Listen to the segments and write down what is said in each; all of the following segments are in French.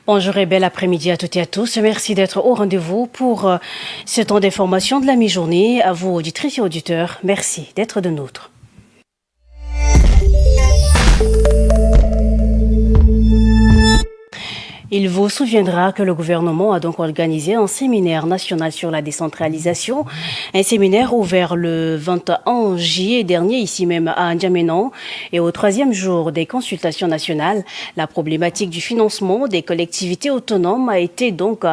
Bonjour et bel après-midi à toutes et à tous. Merci d'être au rendez-vous pour ce temps d'information de la mi-journée. À vous, auditrices et auditeurs, merci d'être de nôtres. Il vous souviendra que le gouvernement a donc organisé un séminaire national sur la décentralisation, un séminaire ouvert le 21 juillet dernier ici même à N'Djamena et au troisième jour des consultations nationales. La problématique du financement des collectivités autonomes a été donc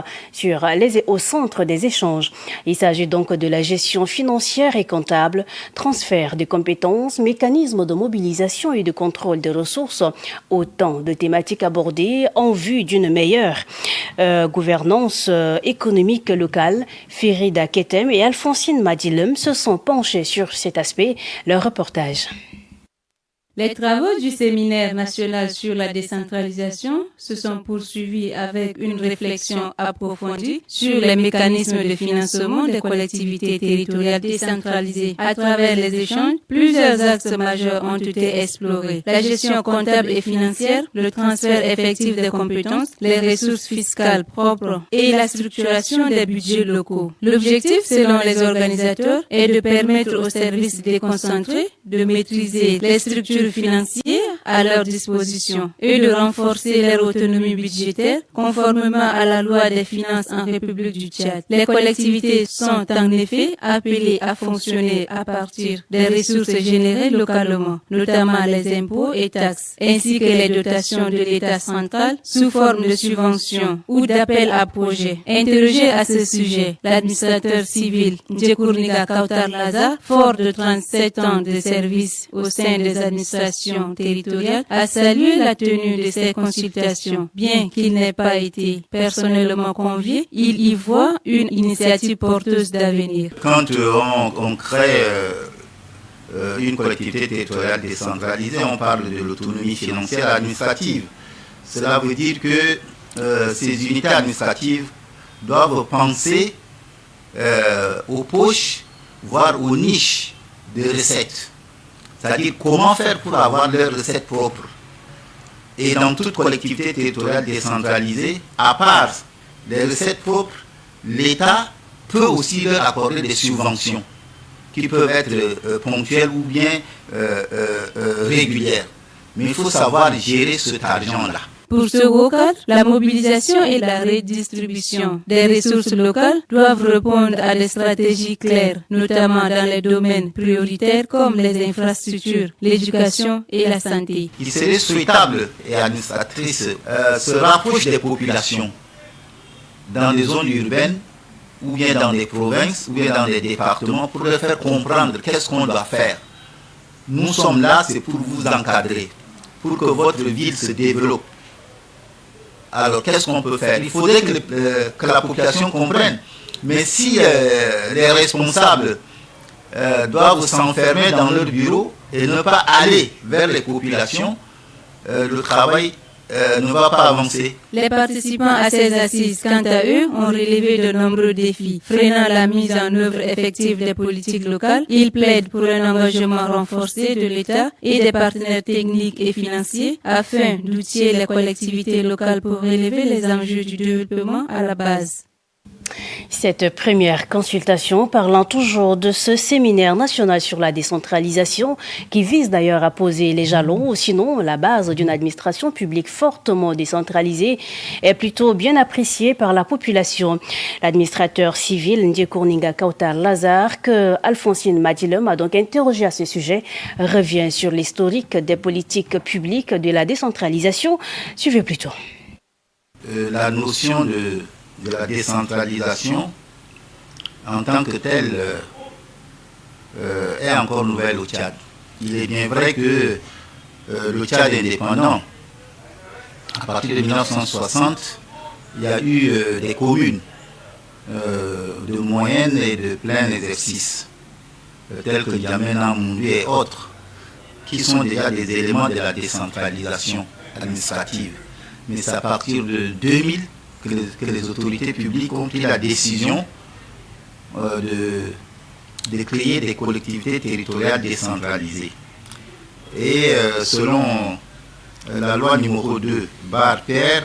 au centre des échanges. Il s'agit donc de la gestion financière et comptable, transfert de compétences, mécanismes de mobilisation et de contrôle des ressources, autant de thématiques abordées en vue d'une meilleure gouvernance économique locale. Ferida Ketem et Alphonsine Madilem se sont penchés sur cet aspect. Leur reportage. Les travaux du séminaire national sur la décentralisation se sont poursuivis avec une réflexion approfondie sur les mécanismes de financement des collectivités territoriales décentralisées. À travers les échanges, plusieurs axes majeurs ont été explorés. La gestion comptable et financière, le transfert effectif des compétences, les ressources fiscales propres et la structuration des budgets locaux. L'objectif, selon les organisateurs, est de permettre aux services déconcentrés de maîtriser les structures financiers à leur disposition et de renforcer leur autonomie budgétaire conformément à la loi des finances en République du Tchad. Les collectivités sont en effet appelées à fonctionner à partir des ressources générées localement, notamment les impôts et taxes, ainsi que les dotations de l'État central sous forme de subventions ou d'appels à projets. Interrogé à ce sujet, l'administrateur civil Ndjekourniga Kautar Lazare, fort de 37 ans de service au sein des administrations territoriale, a salué la tenue de ces consultations. Bien qu'il n'ait pas été personnellement convié, il y voit une initiative porteuse d'avenir. Quand on crée une collectivité territoriale décentralisée, on parle de l'autonomie financière et administrative. Cela veut dire que ces unités administratives doivent penser aux poches, voire aux niches de recettes. C'est-à-dire comment faire pour avoir leurs recettes propres. Et dans toute collectivité territoriale décentralisée, à part les recettes propres, l'État peut aussi leur accorder des subventions qui peuvent être ponctuelles ou bien régulières. Mais il faut savoir gérer cet argent-là. Pour ce haut cadre, la mobilisation et la redistribution des ressources locales doivent répondre à des stratégies claires, notamment dans les domaines prioritaires comme les infrastructures, l'éducation et la santé. Il serait souhaitable et administratrice se rapproche des populations dans les zones urbaines ou bien dans les provinces ou bien dans les départements pour leur faire comprendre qu'est-ce qu'on doit faire. Nous sommes là, c'est pour vous encadrer, pour que votre ville se développe. Alors, qu'est-ce qu'on peut faire? Il faudrait que la population comprenne. Mais si les responsables doivent s'enfermer dans leur bureau et ne pas aller vers les populations, le travail ne va pas avancer. Les participants à ces assises, quant à eux, ont relevé de nombreux défis, freinant la mise en œuvre effective des politiques locales. Ils plaident pour un engagement renforcé de l'État et des partenaires techniques et financiers afin d'outiller les collectivités locales pour relever les enjeux du développement à la base. Cette première consultation parlant toujours de ce séminaire national sur la décentralisation qui vise d'ailleurs à poser les jalons ou sinon la base d'une administration publique fortement décentralisée est plutôt bien appréciée par la population. L'administrateur civil Ndjekourniga Kautar Lazare, que Alphonsine Madilem a donc interrogé à ce sujet, revient sur l'historique des politiques publiques de la décentralisation. Suivez plutôt. La notion de la décentralisation en tant que telle est encore nouvelle au Tchad. Il est bien vrai que le Tchad est indépendant. À partir de 1960, il y a eu des communes de moyenne et de plein exercice, telles que N'Djamena, Moundou et autres, qui sont déjà des éléments de la décentralisation administrative. Mais c'est à partir de 2000 que les autorités publiques ont pris la décision de créer des collectivités territoriales décentralisées. Et selon la loi numéro 2/PR,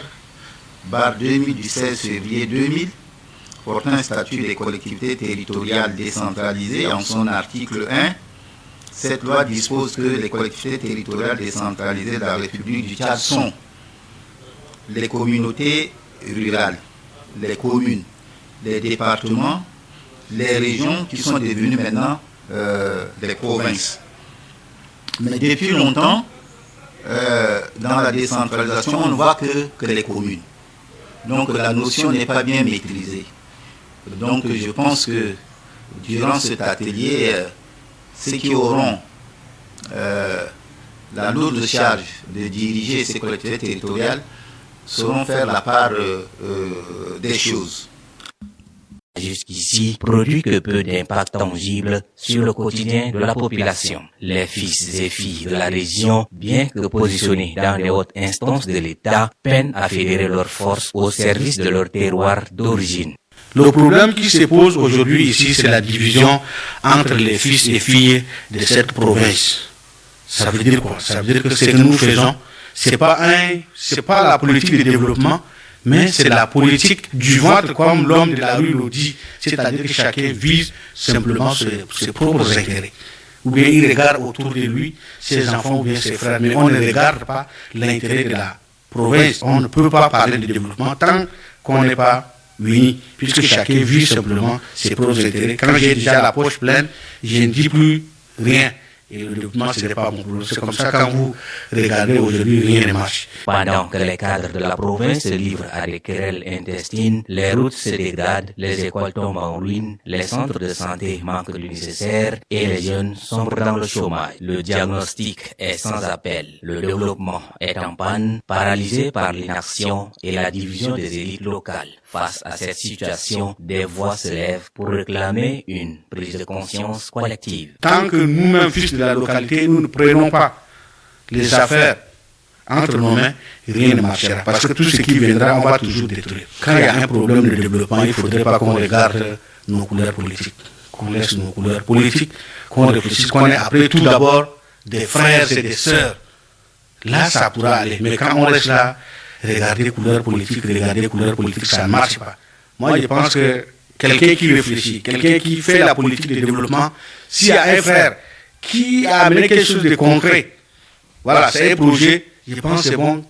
barre 2000 du 16 février 2000 portant un statut des collectivités territoriales décentralisées. En son article 1, cette loi dispose que les collectivités territoriales décentralisées de la République du Tchad sont les communautés rurales, les communes, les départements, les régions qui sont devenues maintenant des provinces. Mais depuis longtemps, dans la décentralisation, on ne voit que les communes. Donc la notion n'est pas bien maîtrisée. Donc je pense que durant cet atelier, ceux qui auront la lourde charge de diriger ces collectivités territoriales sauront faire la part des choses. Jusqu'ici, produit que peu d'impact tangible sur le quotidien de la population. Les fils et filles de la région, bien que positionnés dans les hautes instances de l'État, peinent à fédérer leurs forces au service de leur terroir d'origine. Le problème qui se pose aujourd'hui ici, c'est la division entre les fils et filles de cette province. Ça veut dire quoi? Ça veut dire que ce que nous faisons, c'est pas la politique de développement, mais c'est la politique du ventre, comme l'homme de la rue le dit. C'est-à-dire que chacun vise simplement ses propres intérêts. Ou bien il regarde autour de lui ses enfants ou bien ses frères, mais on ne regarde pas l'intérêt de la province. On ne peut pas parler de développement tant qu'on n'est pas unis, puisque chacun vise simplement ses propres intérêts. Quand j'ai déjà la poche pleine, je ne dis plus rien. Et le développement, ce n'est pas mon problème. C'est comme ça, quand vous regardez aujourd'hui, rien ne marche. Pendant que les cadres de la province se livrent à des querelles intestines, les routes se dégradent, les écoles tombent en ruine, les centres de santé manquent du nécessaire et les jeunes sombrent dans le chômage. Le diagnostic est sans appel. Le développement est en panne, paralysé par l'inaction et la division des élites locales. Face à cette situation, des voix se lèvent pour réclamer une prise de conscience collective. Tant que nous-mêmes, fils de la localité, nous ne prenons pas les affaires entre nos mains, rien ne marchera. Parce que tout ce qui viendra, on va toujours détruire. Quand il y a un problème de développement, il ne faudrait pas qu'on regarde nos couleurs politiques, qu'on laisse nos couleurs politiques, qu'on réfléchisse, qu'on est après tout d'abord des frères et des sœurs. Là, ça pourra aller. Mais quand on reste là, regarder les couleurs politiques, ça ne marche pas. Moi, je pense que quelqu'un qui réfléchit, quelqu'un qui fait la politique de développement, s'il y a un frère qui a amené quelque chose de concret, voilà, c'est un projet, je pense que c'est bon,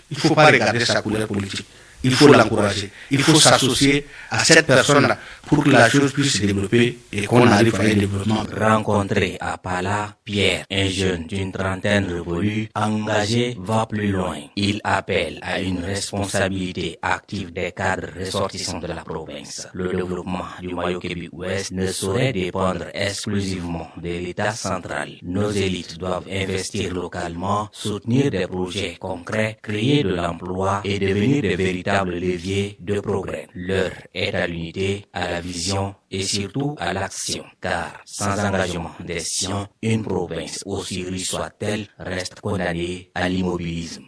il ne faut pas regarder sa couleur politique. Il faut l'encourager. Il faut s'associer à cette personne-là pour que la chose puisse se développer et qu'on arrive à un développement. Rencontré à Pala, Pierre, un jeune d'une trentaine révolue, engagé, va plus loin. Il appelle à une responsabilité active des cadres ressortissants de la province. Le développement du Mayo-Kébi-Ouest ne saurait dépendre exclusivement de l'État central. Nos élites doivent investir localement, soutenir des projets concrets, créer de l'emploi et devenir des véritables levier de progrès. L'heure est à l'unité, à la vision et surtout à l'action. Car sans engagement des siens, une province aussi riche soit-elle reste condamnée à l'immobilisme.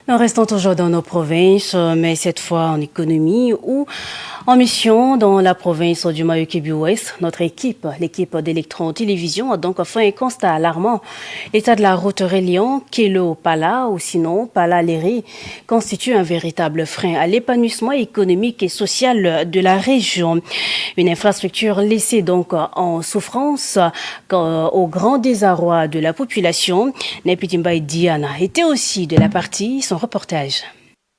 Nous restons toujours dans nos provinces, mais cette fois en économie ou en mission dans la province du Mayo-Kébi-Ouest. Notre l'équipe d'Electron Télévision, a donc fait un constat alarmant. L'état de la route reliant Kélo-Pala ou sinon Pala-Léré constitue un véritable frein à l'épanouissement économique et social de la région. Une infrastructure laissée donc en souffrance au grand désarroi de la population. Nepitimbaï Diana était aussi de la partie, son reportage.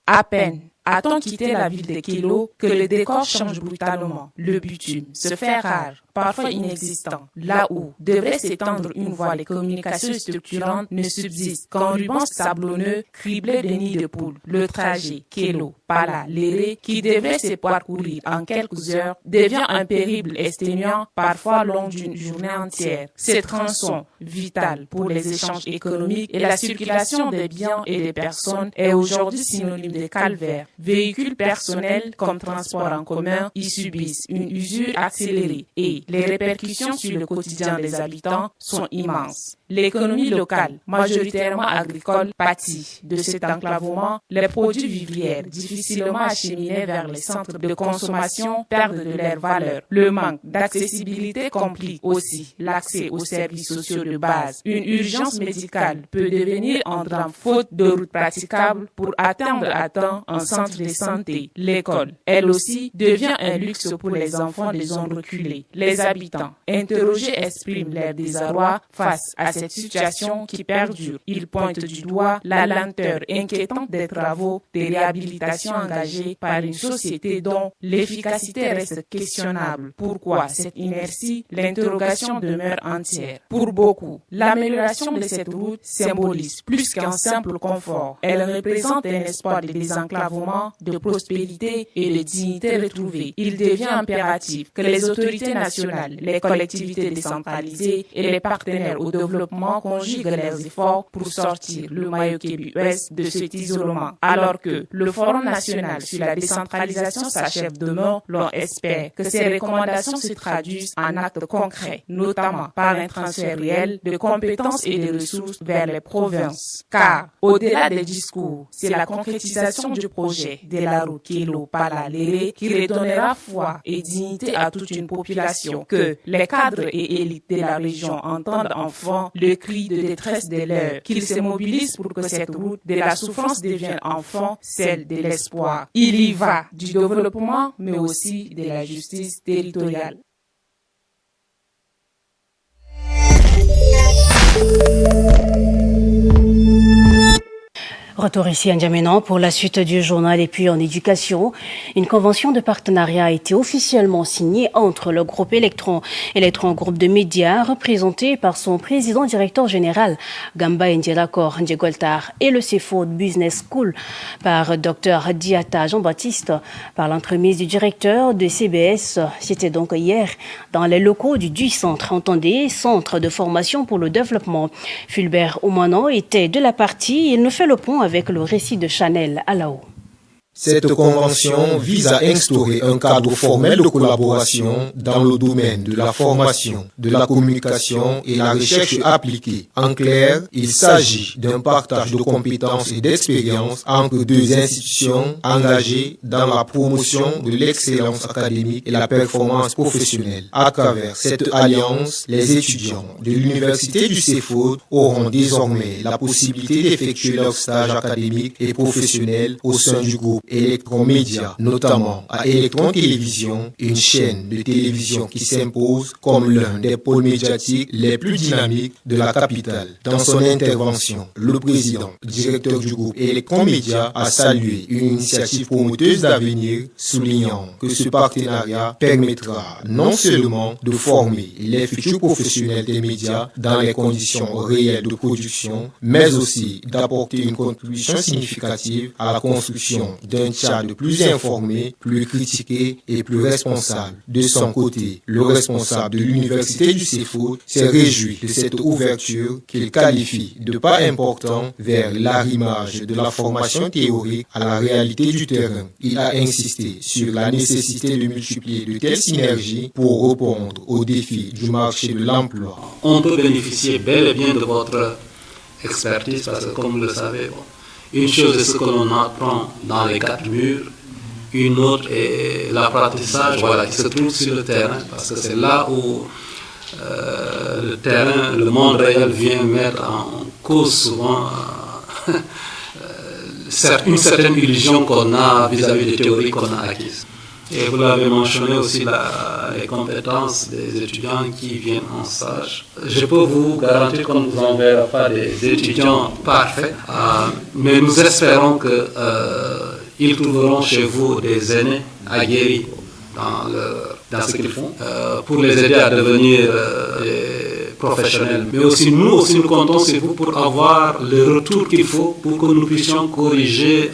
À peine a-t-on quitté la ville de Kélo que le décor change brutalement. Le bitume se fait rare, parfois inexistant. Là où devrait s'étendre une voie, les communications structurantes ne subsistent qu'en rubans sablonneux criblés de nids de poules. Le trajet Kélo-Pala-Léré, qui devrait se parcourir en quelques heures, devient un périple exténuant, parfois long d'une journée entière. Ces tronçons, vital pour les échanges économiques et la circulation des biens et des personnes, est aujourd'hui synonyme de calvaire. véhicules personnels comme transport en commun y subissent une usure accélérée et les répercussions sur le quotidien des habitants sont immenses. L'économie locale, majoritairement agricole, pâtit de cet enclavement. Les produits vivrières, difficilement acheminés vers les centres de consommation, perdent de leur valeur. Le manque d'accessibilité complique aussi l'accès aux services sociaux de base. Une urgence médicale peut devenir un drame faute de routes praticables pour atteindre à temps un centre de santé. L'école, elle aussi, devient un luxe pour les enfants des zones reculées. Les habitants, interrogés, expriment leur désarroi face à cette situation qui perdure. Ils pointent du doigt la lenteur inquiétante des travaux de réhabilitation engagés par une société dont l'efficacité reste questionnable. Pourquoi cette inertie? L'interrogation demeure entière. Pour beaucoup, l'amélioration de cette route symbolise plus qu'un simple confort. Elle représente un espoir de désenclavement, de prospérité et de dignité retrouvée. Il devient impératif que les autorités nationales, les collectivités décentralisées et les partenaires au développement conjuguent leurs efforts pour sortir le Mayo-Kébu-Ouest de cet isolement. Alors que le Forum national sur la décentralisation s'achève demain, l'on espère que ces recommandations se traduisent en actes concrets, notamment par un transfert réel de compétences et de ressources vers les provinces. Car, au-delà des discours, c'est la concrétisation du projet de la route Kélo-Pala-Léré qui redonnera foi et dignité à toute une population, que les cadres et élites de la région entendent enfin le cri de détresse des leurs, qu'ils se mobilisent pour que cette route de la souffrance devienne enfin celle de l'espoir. Il y va du développement, mais aussi de la justice territoriale. Retour ici à N'Djamena pour la suite du journal. Et puis en éducation, une convention de partenariat a été officiellement signée entre le groupe Electron, groupe de médias représenté par son président directeur général Gamba Ndielakor Ndjegoltar, et le CFO Business School par Dr Diata Jean-Baptiste par l'entremise du directeur de CBS. C'était donc hier dans les locaux du DUI-Centre, entendez, Centre de formation pour le développement. Fulbert Oumano était de la partie. Il nous fait le point avec le récit de Chanel Alao. Cette convention vise à instaurer un cadre formel de collaboration dans le domaine de la formation, de la communication et la recherche appliquée. En clair, il s'agit d'un partage de compétences et d'expériences entre deux institutions engagées dans la promotion de l'excellence académique et la performance professionnelle. À travers cette alliance, les étudiants de l'université du CEFOD auront désormais la possibilité d'effectuer leur stage académique et professionnel au sein du groupe Électromédia, notamment à Électron Télévision, une chaîne de télévision qui s'impose comme l'un des pôles médiatiques les plus dynamiques de la capitale. Dans son intervention, le président, directeur du groupe Électromédia, a salué une initiative promoteuse d'avenir, soulignant que ce partenariat permettra non seulement de former les futurs professionnels des médias dans les conditions réelles de production, mais aussi d'apporter une contribution significative à la construction d'un Tchad plus informé, plus critiqué et plus responsable. De son côté, le responsable de l'université du CEFOD s'est réjoui de cette ouverture qu'il qualifie de pas important vers l'arrimage de la formation théorique à la réalité du terrain. Il a insisté sur la nécessité de multiplier de telles synergies pour répondre aux défis du marché de l'emploi. On peut bénéficier bel et bien de votre expertise parce que, comme vous le savez, une chose est ce que l'on apprend dans les quatre murs, une autre est l'apprentissage qui se trouve sur le terrain, parce que c'est là où le terrain, le monde réel vient mettre en cause souvent une certaine illusion qu'on a vis-à-vis des théories qu'on a acquises. Et vous l'avez mentionné aussi, les compétences des étudiants qui viennent en stage. Je peux vous garantir qu'on ne vous enverra pas des étudiants parfaits, mais nous espérons qu'ils trouveront chez vous des aînés aguerris dans ce qu'ils font, pour les aider à devenir des professionnels. Mais aussi nous comptons sur vous pour avoir le retour qu'il faut pour que nous puissions corriger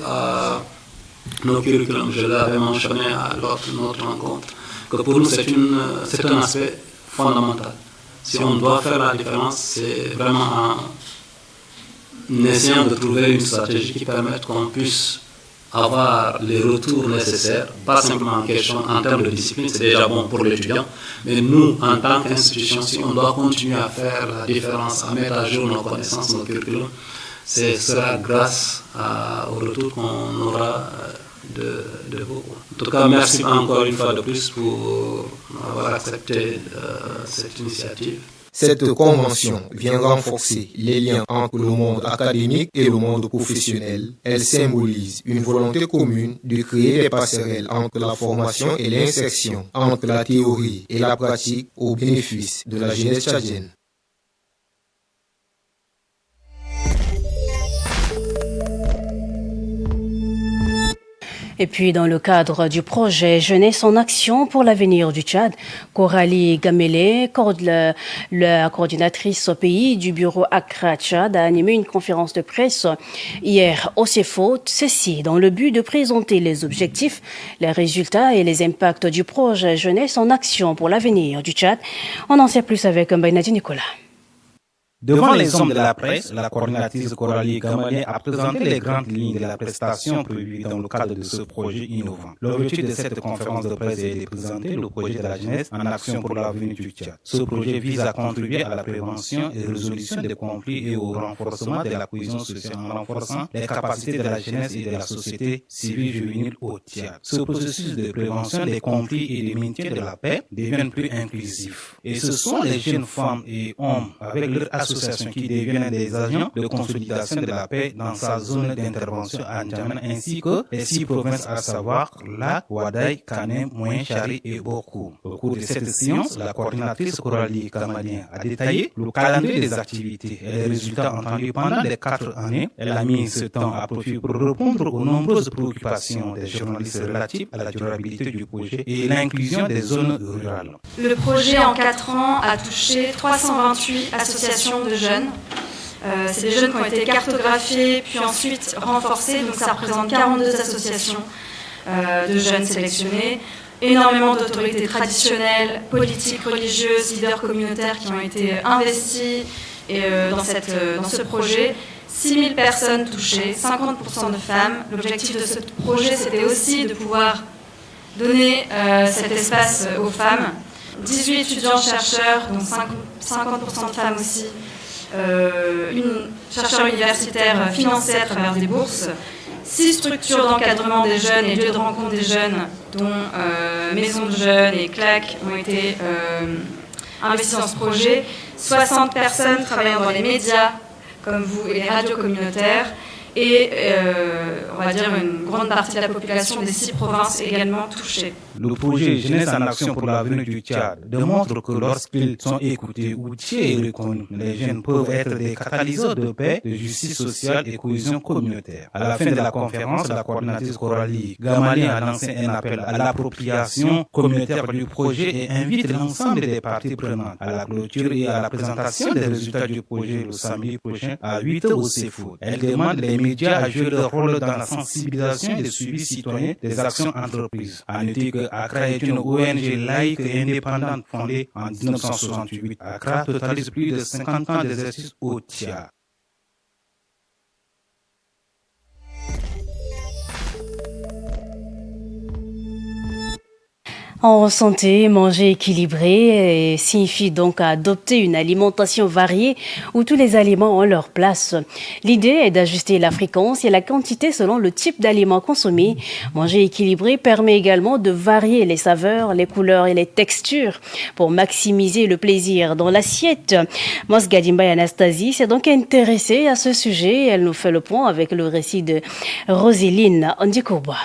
nos curriculums. Je l'avais mentionné lors de notre rencontre, que pour nous c'est un aspect fondamental. Si on doit faire la différence, c'est vraiment en essayant de trouver une stratégie qui permette qu'on puisse avoir les retours nécessaires, pas simplement en question en termes de discipline, c'est déjà bon pour l'étudiant, mais nous, en tant qu'institution, si on doit continuer à faire la différence, à mettre à jour nos connaissances, nos curriculums, ce sera grâce au retour qu'on aura de vous. En tout cas, merci encore une fois de plus pour avoir accepté cette initiative. Cette convention vient renforcer les liens entre le monde académique et le monde professionnel. Elle symbolise une volonté commune de créer des passerelles entre la formation et l'insertion, entre la théorie et la pratique au bénéfice de la jeunesse tchadienne. Et puis, dans le cadre du projet Jeunesse en action pour l'avenir du Tchad, Coralie Gamele, la coordinatrice au pays du bureau Accra Tchad, a animé une conférence de presse hier au CEFO, ceci dans le but de présenter les objectifs, les résultats et les impacts du projet Jeunesse en action pour l'avenir du Tchad. On en sait plus avec Mbaynadi Nicolas. Devant les hommes de la presse, la coordinatrice Coralie Gamele a présenté les grandes lignes de la prestation prévue dans le cadre de ce projet innovant. L'objectif de cette conférence de presse est de présenter le projet de la jeunesse en action pour l'avenir du Tchad. Ce projet vise à contribuer à la prévention et résolution des conflits et au renforcement de la cohésion sociale en renforçant les capacités de la jeunesse et de la société civile juvénile au Tchad. Ce processus de prévention des conflits et de maintien de la paix devient plus inclusif. Et ce sont les jeunes femmes et hommes avec leur association qui deviennent des agents de consolidation de la paix dans sa zone d'intervention à N'Djamena ainsi que les 6 provinces à savoir la Ouadaï, Kanem, Moyen Chari et Bokou. Au cours de cette séance, la coordinatrice Coralie Gamele a détaillé le calendrier des activités et les résultats entendus pendant les 4 années. Elle a mis ce temps à profit pour répondre aux nombreuses préoccupations des journalistes relatives à la durabilité du projet et l'inclusion des zones rurales. Le projet en 4 ans a touché 328 associations de jeunes. C'est des jeunes qui ont été cartographiés puis ensuite renforcés, donc ça représente 42 associations de jeunes sélectionnés, énormément d'autorités traditionnelles, politiques, religieuses, leaders communautaires qui ont été investis dans ce projet. 6000 personnes touchées, 50% de femmes. L'objectif de ce projet, c'était aussi de pouvoir donner cet espace aux femmes. 18 étudiants-chercheurs, dont 50% de femmes aussi, une chercheur universitaire financée à travers des bourses, 6 structures d'encadrement des jeunes et lieux de rencontre des jeunes, dont Maison de Jeunes et CLAC, ont été investis dans ce projet, 60 personnes travaillant dans les médias, comme vous, et les radios communautaires, et on va dire une grande partie de la population des 6 provinces également touchées. Le projet Jeunesse en action pour l'avenir du Tchad démontre que lorsqu'ils sont écoutés, outillés et reconnus, les jeunes peuvent être des catalyseurs de paix, de justice sociale et cohésion communautaire. À la fin de la conférence, la coordinatrice Coralie Gamele a lancé un appel à l'appropriation communautaire du projet et invite l'ensemble des parties prenantes à la clôture et à la présentation des résultats du projet le samedi prochain à 8h au CEFO. Elle demande les médias à jouer leur rôle dans la sensibilisation et le suivi citoyen des actions entreprises. À noter que Accra est une ONG laïque et indépendante fondée en 1968. Accra totalise plus de 50 ans d'exercice au Tchad. En santé, manger équilibré signifie donc adopter une alimentation variée où tous les aliments ont leur place. L'idée est d'ajuster la fréquence et la quantité selon le type d'aliments consommés. Manger équilibré permet également de varier les saveurs, les couleurs et les textures pour maximiser le plaisir dans l'assiette. Mosgadimba et Anastasie s'est donc intéressée à ce sujet. Elle nous fait le point avec le récit de Roséline Andikourba.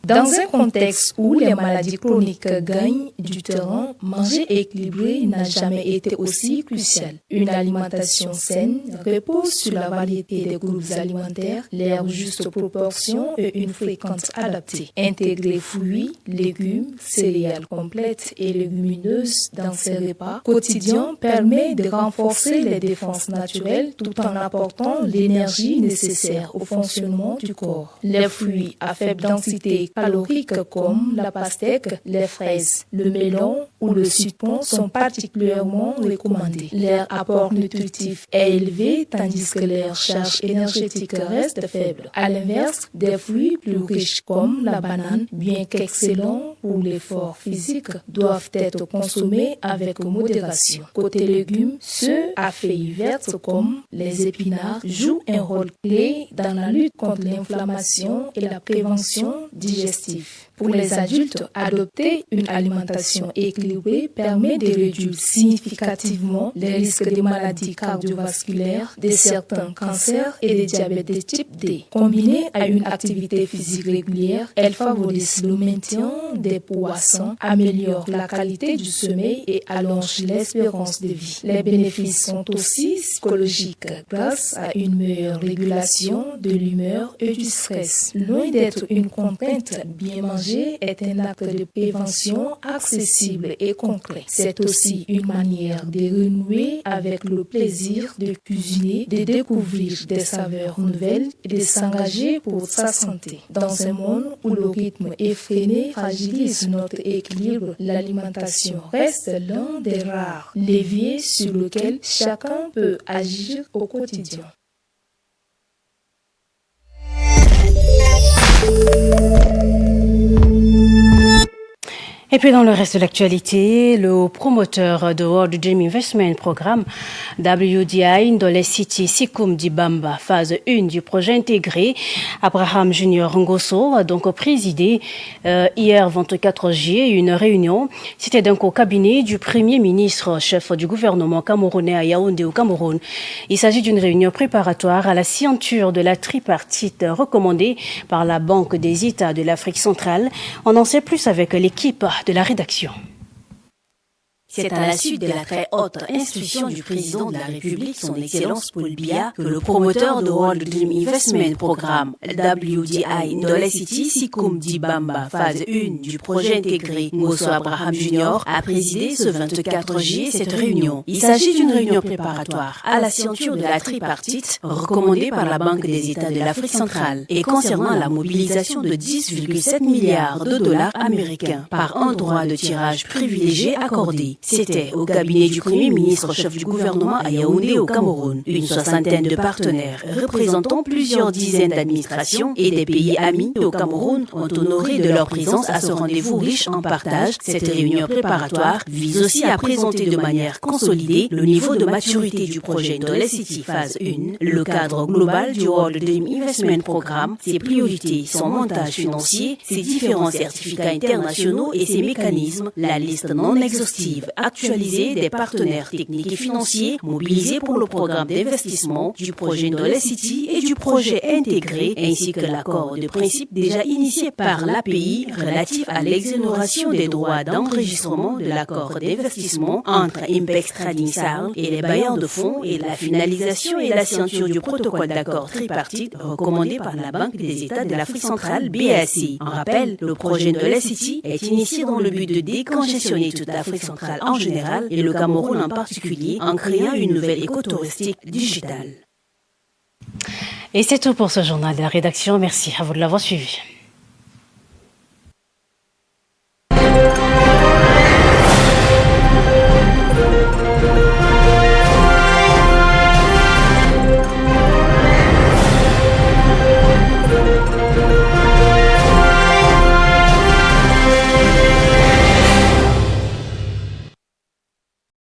Dans un contexte où les maladies chroniques gagnent du terrain, manger équilibré n'a jamais été aussi crucial. Une alimentation saine repose sur la variété des groupes alimentaires, leur juste proportion et une fréquence adaptée. Intégrer fruits, légumes, céréales complètes et légumineuses dans ces repas quotidiens permet de renforcer les défenses naturelles tout en apportant l'énergie nécessaire au fonctionnement du corps. Les fruits à faible densité caloriques comme la pastèque, les fraises, le melon ou le sud-pont sont particulièrement recommandés. Leur apport nutritif est élevé tandis que leur charge énergétique reste faible. À l'inverse, des fruits plus riches comme la banane, bien qu'excellents pour l'effort physique, doivent être consommés avec modération. Côté légumes, ceux à feuilles vertes comme les épinards jouent un rôle clé dans la lutte contre l'inflammation et la prévention digestive. Pour les adultes, adopter une alimentation équilibrée permet de réduire significativement les risques de maladies cardiovasculaires, de certains cancers et de diabète de type D. Combinée à une activité physique régulière, elle favorise le maintien des poissons, améliore la qualité du sommeil et allonge l'espérance de vie. Les bénéfices sont aussi psychologiques grâce à une meilleure régulation de l'humeur et du stress. Loin d'être une contrainte, bien manger est un acte de prévention accessible et concret. C'est aussi une manière de renouer avec le plaisir de cuisiner, de découvrir des saveurs nouvelles et de s'engager pour sa santé. Dans un monde où le rythme effréné fragilise notre équilibre, l'alimentation reste l'un des rares leviers sur lequel chacun peut agir au quotidien. Et puis dans le reste de l'actualité, le promoteur de World Dream Investment Programme, WDI Ndolé City Sikum Dibamba, phase 1 du projet intégré, Abraham Junior Ngosso a donc présidé hier 24 juillet une réunion. C'était donc au cabinet du Premier ministre, chef du gouvernement camerounais à Yaoundé au Cameroun. Il s'agit d'une réunion préparatoire à la signature de la tripartite recommandée par la Banque des États de l'Afrique centrale. On en sait plus avec l'équipe de la rédaction. C'est à la suite de la très haute instruction du président de la République, son Excellence Paul Biya, que le promoteur de World Dream Investment Programme, WDI Ndolé City Sikum Dibamba, phase 1 du projet intégré Ngosso Abraham Junior, a présidé ce 24 juillet cette réunion. Il s'agit d'une réunion préparatoire à la signature de la tripartite recommandée par la Banque des États de l'Afrique centrale et concernant la mobilisation de 10,7 milliards de dollars américains par un droit de tirage privilégié accordé. C'était au cabinet du Premier ministre, chef du gouvernement à Yaoundé au Cameroun. Une soixantaine de partenaires représentant plusieurs dizaines d'administrations et des pays amis au Cameroun ont honoré de leur présence à ce rendez-vous riche en partage. Cette réunion préparatoire vise aussi à présenter de manière consolidée le niveau de maturité du projet Ndolé City phase 1, le cadre global du World Dream Investment Programme, ses priorités, son montage financier, ses différents certificats internationaux et ses mécanismes, la liste non exhaustive actualisée des partenaires techniques et financiers mobilisés pour le programme d'investissement du projet Ndolé City et du projet intégré, ainsi que l'accord de principe déjà initié par l'API relatif à l'exonération des droits d'enregistrement de l'accord d'investissement entre Impex Trading SARL et les bailleurs de fonds et la finalisation et la signature du protocole d'accord tripartite recommandé par la Banque des États de l'Afrique centrale BAC. En rappel, le projet Ndolé City est initié dans le but de décongestionner toute l'Afrique centrale en général et le Cameroun en particulier en créant une nouvelle écotouristique digitale. Et c'est tout pour ce journal de la rédaction. Merci à vous de l'avoir suivi.